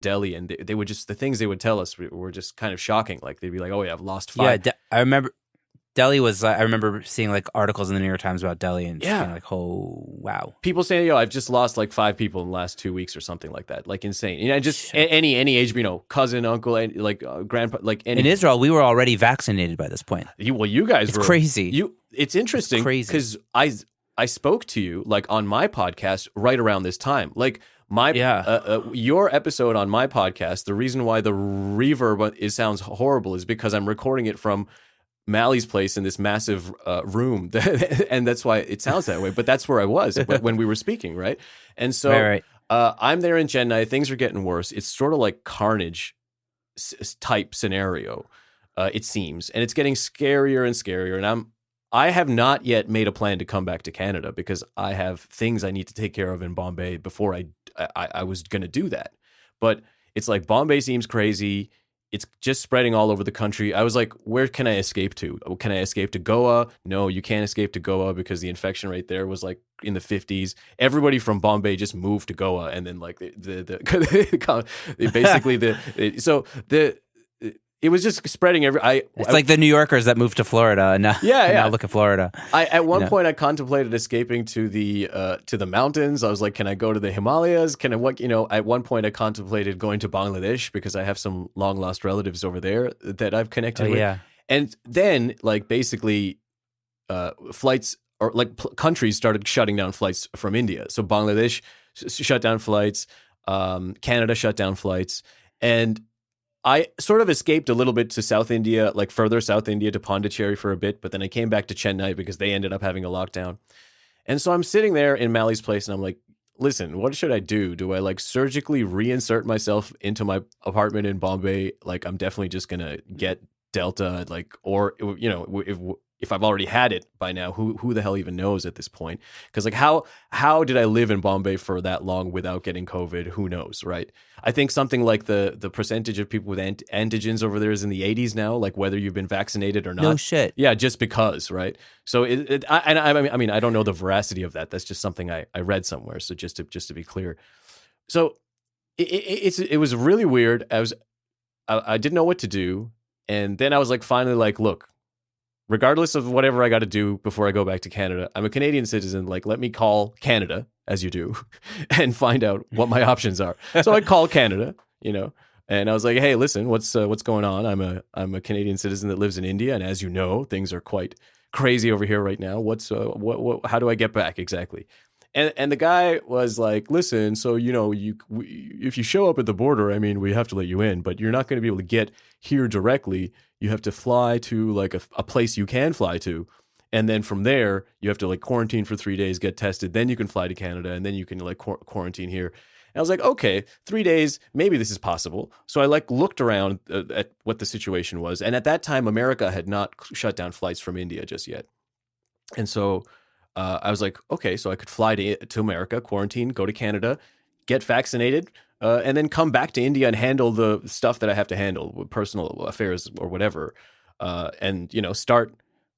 Delhi, and they would just, the things they would tell us were just kind of shocking. Like they'd be like, "Oh yeah, I've lost 5." Yeah, I remember Delhi was. I remember seeing like articles in the New York Times about Delhi, and just being like, "Oh wow!" People saying, "Yo, I've just lost like 5 people in the last 2 weeks or something like that." Like insane. You know, just any age, cousin, uncle, like grandpa, like any. In Israel, we were already vaccinated by this point. You guys were crazy. It's interesting because I spoke to you like on my podcast right around this time, like. Your episode on my podcast, the reason why the reverb sounds horrible is because I'm recording it from Mally's place in this massive room, and that's why it sounds that way. But that's where I was when we were speaking, right? And so right. I'm there in Chennai. Things are getting worse. It's sort of like Carnage type scenario, it seems, and it's getting scarier and scarier. And I have not yet made a plan to come back to Canada because I have things I need to take care of in Bombay before I was going to do that. But it's like Bombay seems crazy. It's just spreading all over the country. I was like, where can I escape to? Can I escape to Goa? No, you can't escape to Goa because the infection rate there was like in the 50s. Everybody from Bombay just moved to Goa, and then like it was just spreading It's like the New Yorkers that moved to Florida and now look at Florida. At one point I contemplated escaping to the mountains. I was like, can I go to the Himalayas? At one point I contemplated going to Bangladesh because I have some long lost relatives over there that I've connected with. Yeah. And then like basically flights or like countries started shutting down flights from India. So Bangladesh shut down flights, Canada shut down flights, and I sort of escaped a little bit to South India, like further South India to Pondicherry for a bit, but then I came back to Chennai because they ended up having a lockdown. And so I'm sitting there in Mally's place and I'm like, listen, what should I do? Do I like surgically reinsert myself into my apartment in Bombay? Like I'm definitely just going to get Delta, like, or, if I've already had it by now, who the hell even knows at this point? Because like how did I live in Bombay for that long without getting COVID? Who knows, right? I think something like the percentage of people with antigens over there is in the 80s now, like whether you've been vaccinated or not. No shit. Yeah, just because, right? So I don't know the veracity of that. That's just something I read somewhere. So just to be clear, so it was really weird. I didn't know what to do, and then I was like, finally, like, look. Regardless of whatever I got to do before I go back to Canada, I'm a Canadian citizen. Like, let me call Canada, as you do, and find out what my options are. So I called Canada, and I was like, "Hey, listen, what's going on? I'm a Canadian citizen that lives in India, and as you know, things are quite crazy over here right now. How do I get back exactly?" And the guy was like, "Listen, so if you show up at the border, I mean, we have to let you in, but you're not going to be able to get here directly. You have to fly to like a place you can fly to, and then from there you have to like quarantine for 3 days, get tested, then you can fly to Canada, and then you can like quarantine here." And I was like, "Okay, 3 days, maybe this is possible." So I like looked around at what the situation was, and at that time, America had not shut down flights from India just yet, and so. I was like, okay, so I could fly to America, quarantine, go to Canada, get vaccinated, and then come back to India and handle the stuff that I have to handle, personal affairs or whatever, and start.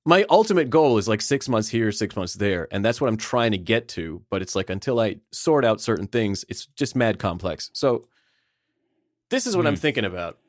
My ultimate goal is like 6 months here, 6 months there, and that's what I'm trying to get to. But it's like until I sort out certain things, it's just mad complex. So this is what I'm thinking about,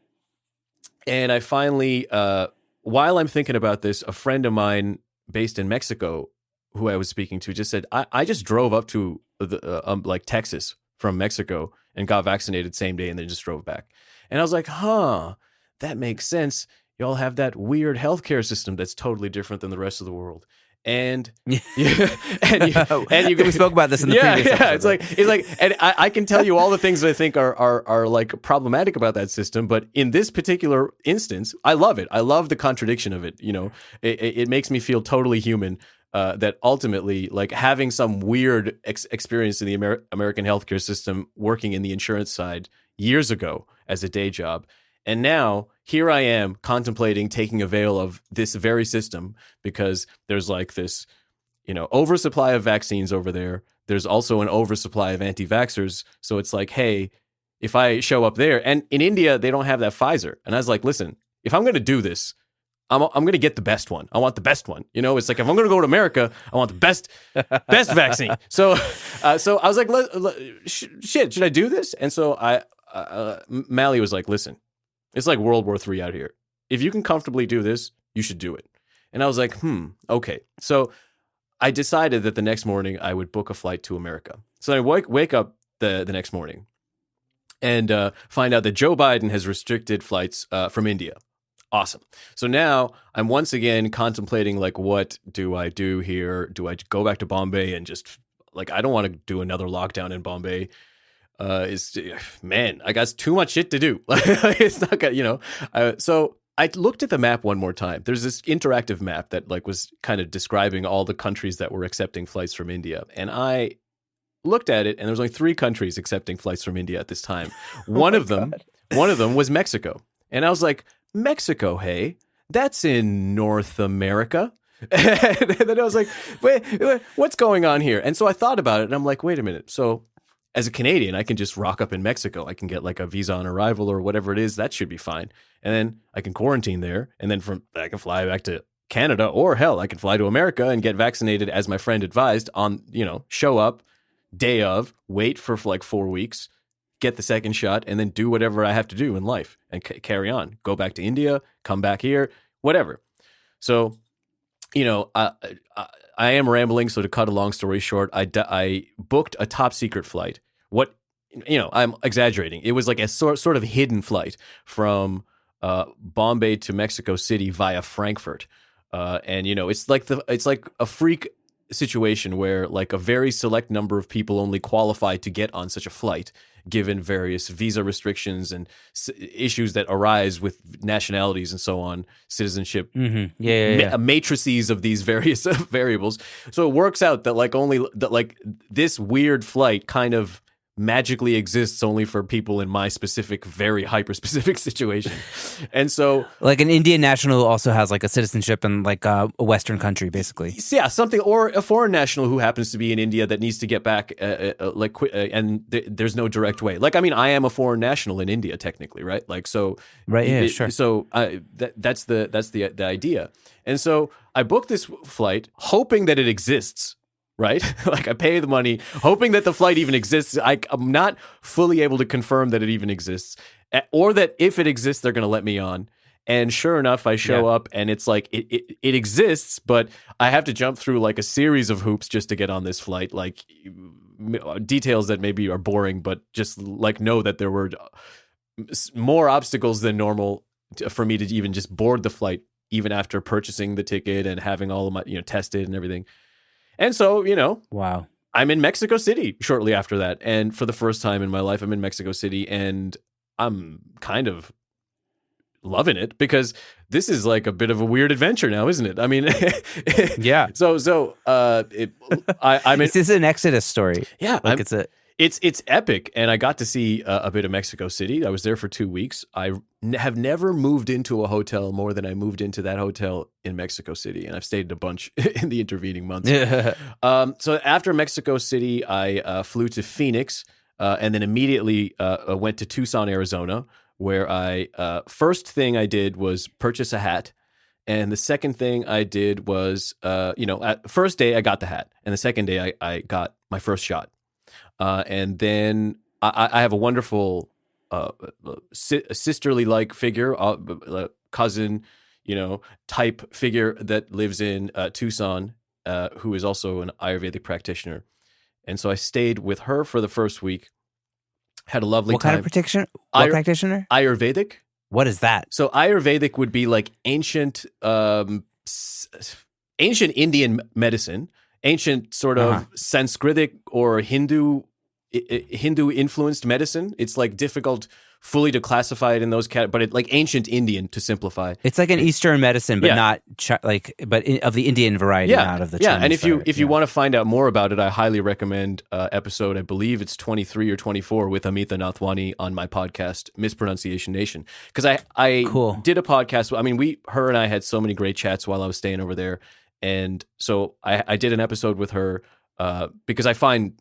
and I finally, while I'm thinking about this, a friend of mine based in Mexico, who I was speaking to, just said, I just drove up to like Texas from Mexico and got vaccinated same day and then just drove back. And I was like, that makes sense. Y'all have that weird healthcare system that's totally different than the rest of the world. And we spoke about this in the previous episode. It's like, and I can tell you all the things that I think are like problematic about that system, but in this particular instance, I love it. I love the contradiction of it. It makes me feel totally human. That ultimately, like having some weird experience in the American healthcare system, working in the insurance side years ago as a day job, and now here I am contemplating taking avail of this very system because there's like this, oversupply of vaccines over there. There's also an oversupply of anti-vaxxers. So it's like, hey, if I show up there, and in India they don't have that Pfizer, and I was like, listen, if I'm going to do this. I'm going to get the best one. I want the best one. It's like if I'm going to go to America, I want the best vaccine. So I was like, shit, should I do this? And so Mally was like, listen, it's like World War III out here. If you can comfortably do this, you should do it. And I was like, okay. So I decided that the next morning I would book a flight to America. So I wake up the next morning and find out that Joe Biden has restricted flights from India. Awesome. So now I'm once again contemplating, like, what do I do here? Do I go back to Bombay and just, like, I don't want to do another lockdown in Bombay. I got too much shit to do. It's not gonna, so I looked at the map one more time. There's this interactive map that like was kind of describing all the countries that were accepting flights from India. And I looked at it and there was only 3 countries accepting flights from India at this time. One of them was Mexico. And I was like, Mexico, hey, that's in North America. And then I was like, wait, what's going on here? And so I thought about it and I'm like, wait a minute. So as a Canadian, I can just rock up in Mexico. I can get like a visa on arrival or whatever it is. That should be fine. And then I can quarantine there. And then I can fly back to Canada, or hell, I can fly to America and get vaccinated as my friend advised on, show up day of, wait for like 4 weeks, get the second shot, and then do whatever I have to do in life and carry on. Go back to India, come back here, whatever. So, I am rambling, so to cut a long story short, I booked a top secret flight. I'm exaggerating. It was like a sort of hidden flight from Bombay to Mexico City via Frankfurt. And it's like a freak situation where like a very select number of people only qualify to get on such a flight, given various visa restrictions and issues that arise with nationalities and so on, citizenship, matrices of these various variables. So it works out that like this weird flight kind of magically exists only for people in my specific, very hyper-specific situation. And so... like an Indian national who also has like a citizenship in like a Western country, basically. Yeah, something, or a foreign national who happens to be in India that needs to get back, and there's no direct way. Like, I mean, I am a foreign national in India, technically, right? Like, so... Right, yeah, sure. So that's the idea. And so I booked this flight hoping that it exists. Right? Like I pay the money, hoping that the flight even exists. I'm not fully able to confirm that it even exists, or that if it exists, they're going to let me on. And sure enough, I show up and it's like, it exists, but I have to jump through like a series of hoops just to get on this flight. Like details that maybe are boring, but just like know that there were more obstacles than normal for me to even just board the flight, even after purchasing the ticket and having all of my, tested and everything. And so, wow, I'm in Mexico City shortly after that. And for the first time in my life, I'm in Mexico City and I'm kind of loving it because this is like a bit of a weird adventure now, isn't it? I mean, yeah. So, I'm in, this is an Exodus story. Yeah. Like it's epic. And I got to see a bit of Mexico City. I was there for 2 weeks. I have never moved into a hotel more than I moved into that hotel in Mexico City. And I've stayed a bunch in the intervening months. So after Mexico City, I flew to Phoenix and then immediately went to Tucson, Arizona, where first thing I did was purchase a hat. And the second thing I did was, at first day I got the hat. And the second day I got my first shot. And then I have a wonderful sisterly-like figure, cousin, type figure that lives in Tucson, who is also an Ayurvedic practitioner. And so I stayed with her for the first week, had a lovely time. What kind of practitioner? Ayurvedic. What is that? So Ayurvedic would be like ancient Indian medicine, ancient sort of Sanskritic or Hindu influenced medicine. It's like difficult fully to classify it in those but it like ancient Indian to simplify. It's like an Eastern medicine, but not of the Indian variety, not of the Chinese. And if you want to find out more about it, I highly recommend episode, I believe it's 23 or 24 with Amita Nathwani on my podcast Mispronunciation Nation, because I did a podcast. I mean, her and I had so many great chats while I was staying over there, and so I did an episode with her. Because I find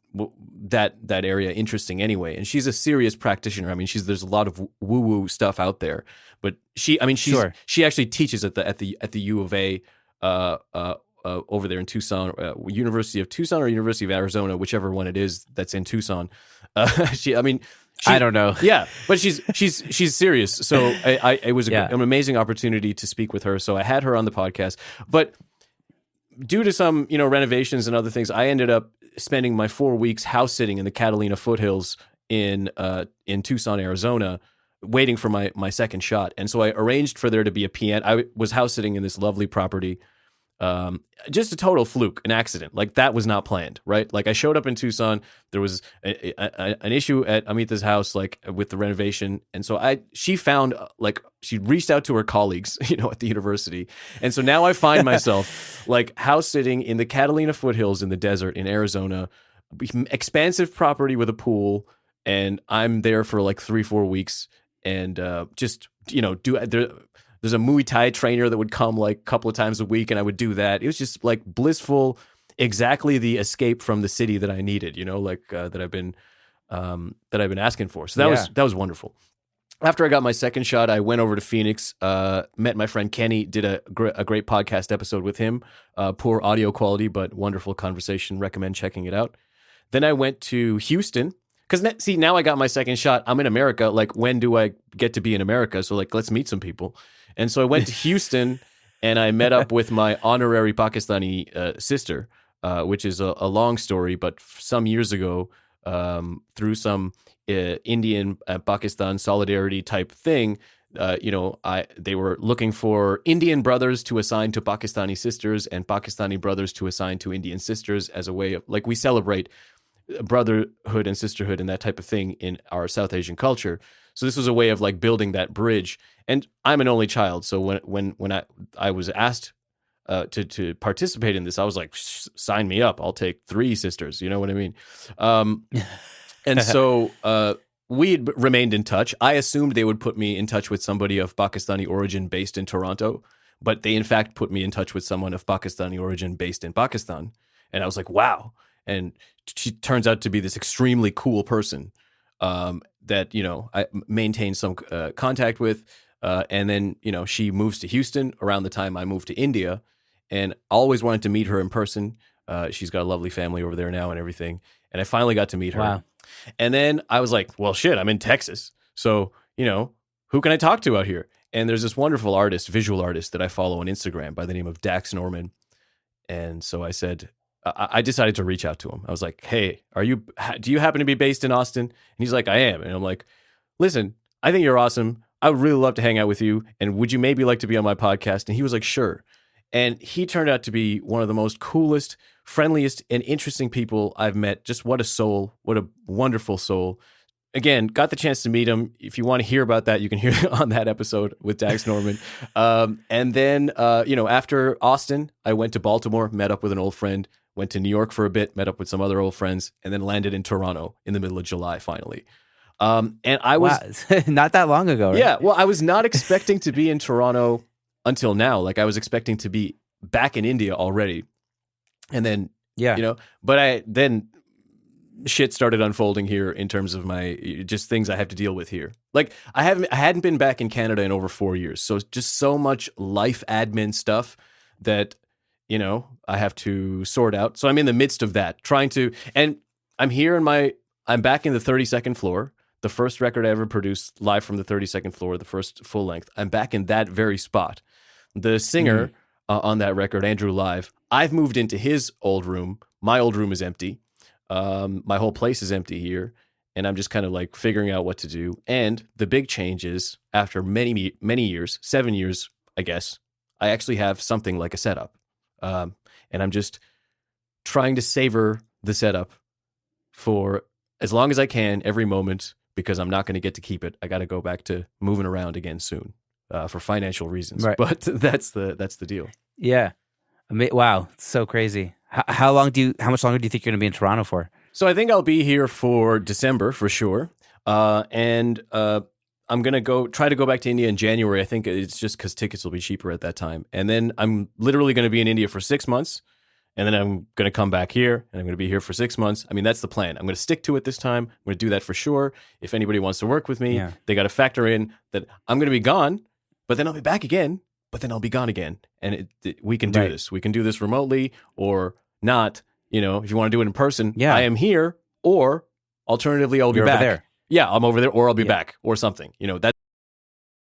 that area interesting anyway, and she's a serious practitioner. I mean, there's a lot of woo-woo stuff out there, but she actually teaches at the U of A over there in Tucson, University of Tucson or University of Arizona, whichever one it is that's in Tucson. I don't know. Yeah, but she's serious. So it was an amazing opportunity to speak with her. So I had her on the podcast. But due to some renovations and other things, I ended up spending my 4 weeks house sitting in the Catalina foothills in Tucson, Arizona, waiting for my second shot. And so I arranged for there to be a piano. I was house sitting in this lovely property. Just a total fluke, an accident. Like that was not planned, right? Like I showed up in Tucson. There was an issue at Amita's house, like with the renovation, and so she found she reached out to her colleagues, at the university, and so now I find myself like house sitting in the Catalina foothills in the desert in Arizona, expansive property with a pool, and I'm there for like 3-4 weeks, and just there's a Muay Thai trainer that would come like a couple of times a week, and I would do that. It was just like blissful, exactly the escape from the city that I needed, that I've been asking for. So that was wonderful. After I got my second shot, I went over to Phoenix, met my friend Kenny, did a great podcast episode with him. Poor audio quality, but wonderful conversation. Recommend checking it out. Then I went to Houston. Because now I got my second shot. I'm in America. Like, when do I get to be in America? So, like, let's meet some people. And so I went to Houston, and I met up with my honorary Pakistani sister, which is a long story. But some years ago, through some Indian Pakistan solidarity type thing, they were looking for Indian brothers to assign to Pakistani sisters and Pakistani brothers to assign to Indian sisters as a way of, like, we celebrate brotherhood and sisterhood and that type of thing in our South Asian culture. So this was a way of like building that bridge. And I'm an only child, so when I was asked to participate in this, I was like, sign me up. I'll take 3 sisters. You know what I mean? And so we remained in touch. I assumed they would put me in touch with somebody of Pakistani origin based in Toronto, but they in fact put me in touch with someone of Pakistani origin based in Pakistan. And I was like, wow. And she turns out to be this extremely cool person that, I maintain some contact with. And then, she moves to Houston around the time I moved to India, and always wanted to meet her in person. She's got a lovely family over there now and everything. And I finally got to meet her. Wow. And then I was like, well, shit, I'm in Texas. So, who can I talk to out here? And there's this wonderful visual artist that I follow on Instagram by the name of Dax Norman. And so I said, I decided to reach out to him. I was like, hey, do you happen to be based in Austin? And he's like, I am. And I'm like, listen, I think you're awesome. I would really love to hang out with you. And would you maybe like to be on my podcast? And he was like, sure. And he turned out to be one of the most coolest, friendliest, and interesting people I've met. Just what a soul. What a wonderful soul. Again, got the chance to meet him. If you want to hear about that, you can hear it on that episode with Dax Norman. And then, after Austin, I went to Baltimore, met up with an old friend, went to New York for a bit, met up with some other old friends, and then landed in Toronto in the middle of July, finally. And I was... Wow. Not that long ago, right? Yeah, well, I was not expecting to be in Toronto until now. Like, I was expecting to be back in India already. And then, but then shit started unfolding here in terms of my just things I have to deal with here. Like, I hadn't been back in Canada in over 4 years. So just so much life admin stuff that, I have to sort out. So I'm in the midst of that, and I'm back in the 32nd floor, the first record I ever produced live from the 32nd floor, the first full length. I'm back in that very spot. The singer on that record, Andrew Live, I've moved into his old room. My old room is empty. My whole place is empty here. And I'm just kind of like figuring out what to do. And the big change is after many, many years, 7 years, I guess, I actually have something like a setup. And I'm just trying to savor the setup for as long as I can every moment, because I'm not going to get to keep it. I got to go back to moving around again soon for financial reasons. Right. But that's the deal. Yeah. Wow. So crazy. How much longer do you think you're going to be in Toronto for? So I think I'll be here for December for sure. And I'm going to try to go back to India in January. I think it's just because tickets will be cheaper at that time. And then I'm literally going to be in India for 6 months. And then I'm going to come back here, and I'm going to be here for 6 months. I mean, that's the plan. I'm going to stick to it this time. I'm going to do that for sure. If anybody wants to work with me, they got to factor in that I'm going to be gone, but then I'll be back again, but then I'll be gone again. And we can do this. We can do this remotely or not. If you want to do it in person, I am here, or alternatively, I'll be You're back. over there. yeah, I'm over there, or I'll be Yeah. back, or something. You know, that